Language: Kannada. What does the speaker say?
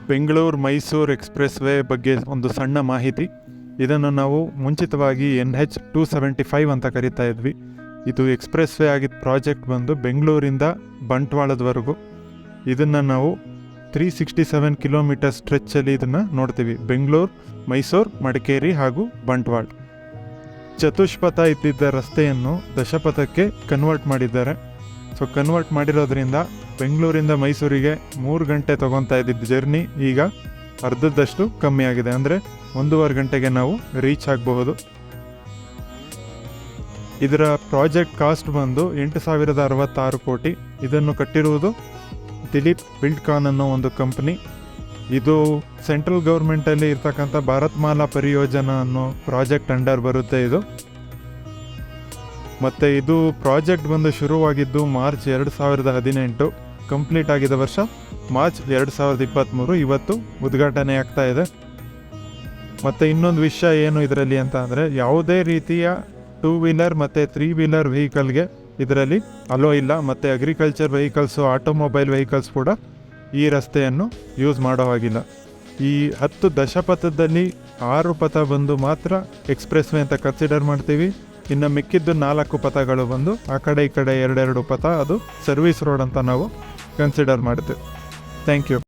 ಬೆಂಗಳೂರು-ಮೈಸೂರು ಎಕ್ಸ್ಪ್ರೆಸ್ವೇ ಬಗ್ಗೆ ಒಂದು ಸಣ್ಣ ಮಾಹಿತಿ. ಇದನ್ನು ನಾವು ಮುಂಚಿತವಾಗಿ NH-275 ಅಂತ ಕರಿತಾ ಇದ್ವಿ. ಇದು ಎಕ್ಸ್ಪ್ರೆಸ್ವೇ ಆಗಿದ್ದ ಪ್ರಾಜೆಕ್ಟ್ ಬಂದು ಬೆಂಗಳೂರಿಂದ ಬಂಟ್ವಾಳದವರೆಗೂ. ಇದನ್ನು ನಾವು 367 ಕಿಲೋಮೀಟರ್ ಸ್ಟ್ರೆಚ್ಚಲ್ಲಿ ಇದನ್ನು ನೋಡ್ತೀವಿ. ಬೆಂಗಳೂರು, ಮೈಸೂರು, ಮಡಿಕೇರಿ ಹಾಗೂ ಬಂಟ್ವಾಳ. ಚತುಷ್ಪಥ ಇದ್ದಿದ್ದ ರಸ್ತೆಯನ್ನು ದಶಪಥಕ್ಕೆ ಕನ್ವರ್ಟ್ ಮಾಡಿದ್ದಾರೆ. ಸೊ ಕನ್ವರ್ಟ್ ಮಾಡಿರೋದ್ರಿಂದ ಬೆಂಗಳೂರಿಂದ ಮೈಸೂರಿಗೆ 3 ಗಂಟೆ ತೊಗೊತಾ ಇದ್ದಿದ್ದು ಜರ್ನಿ ಈಗ ಅರ್ಧದಷ್ಟು ಕಮ್ಮಿ ಆಗಿದೆ. ಅಂದರೆ 1.5 ಗಂಟೆಗೆ ನಾವು ರೀಚ್ ಆಗಬಹುದು. ಇದರ ಪ್ರಾಜೆಕ್ಟ್ ಕಾಸ್ಟ್ ಬಂದು 8,066 ಕೋಟಿ. ಇದನ್ನು ಕಟ್ಟಿರುವುದು ದಿಲೀಪ್ ಬಿಲ್ಡ್ಕಾನ್ ಅನ್ನೋ ಒಂದು ಕಂಪನಿ. ಇದು ಸೆಂಟ್ರಲ್ ಗೌರ್ಮೆಂಟಲ್ಲಿ ಇರ್ತಕ್ಕಂಥ ಭಾರತ್ ಮಾಲಾ ಪರಿಯೋಜನಾ ಅನ್ನೋ ಪ್ರಾಜೆಕ್ಟ್ ಅಂಡರ್ ಬರುತ್ತೆ ಇದು. ಮತ್ತು ಇದು ಪ್ರಾಜೆಕ್ಟ್ ಬಂದು ಶುರುವಾಗಿದ್ದು ಮಾರ್ಚ್ 2018, ಕಂಪ್ಲೀಟ್ ಆಗಿದ್ದ ವರ್ಷ ಮಾರ್ಚ್ 2023. ಇವತ್ತು ಉದ್ಘಾಟನೆ ಆಗ್ತಾ ಇದೆ. ಮತ್ತು ಇನ್ನೊಂದು ವಿಷಯ ಏನು ಇದರಲ್ಲಿ ಅಂತ ಅಂದರೆ, ಯಾವುದೇ ರೀತಿಯ 2 ವೀಲರ್ ಮತ್ತು 3 ವೀಲರ್ ವೆಹಿಕಲ್ಗೆ ಇದರಲ್ಲಿ ಅಲೋ ಇಲ್ಲ. ಮತ್ತು ಅಗ್ರಿಕಲ್ಚರ್ ವೆಹಿಕಲ್ಸು, ಆಟೋಮೊಬೈಲ್ ವೆಹಿಕಲ್ಸ್ ಕೂಡ ಈ ರಸ್ತೆಯನ್ನು ಯೂಸ್ ಮಾಡೋ ಹಾಗಿಲ್ಲ. ಈ 10 ದಶಪಥದಲ್ಲಿ 6 ಪಥ ಬಂದು ಮಾತ್ರ ಎಕ್ಸ್ಪ್ರೆಸ್ವೇ ಅಂತ ಕನ್ಸಿಡರ್ ಮಾಡ್ತೀವಿ. ಇನ್ನು ಮಿಕ್ಕಿದ್ದು 4 ಪಥಗಳು ಬಂದು ಆ ಕಡೆ ಈ ಕಡೆ 2 ಪಥ, ಅದು ಸರ್ವಿಸ್ ರೋಡ್ ಅಂತ ನಾವು ಕನ್ಸಿಡರ್ ಮಾಡ್ತೀವಿ. Thank you.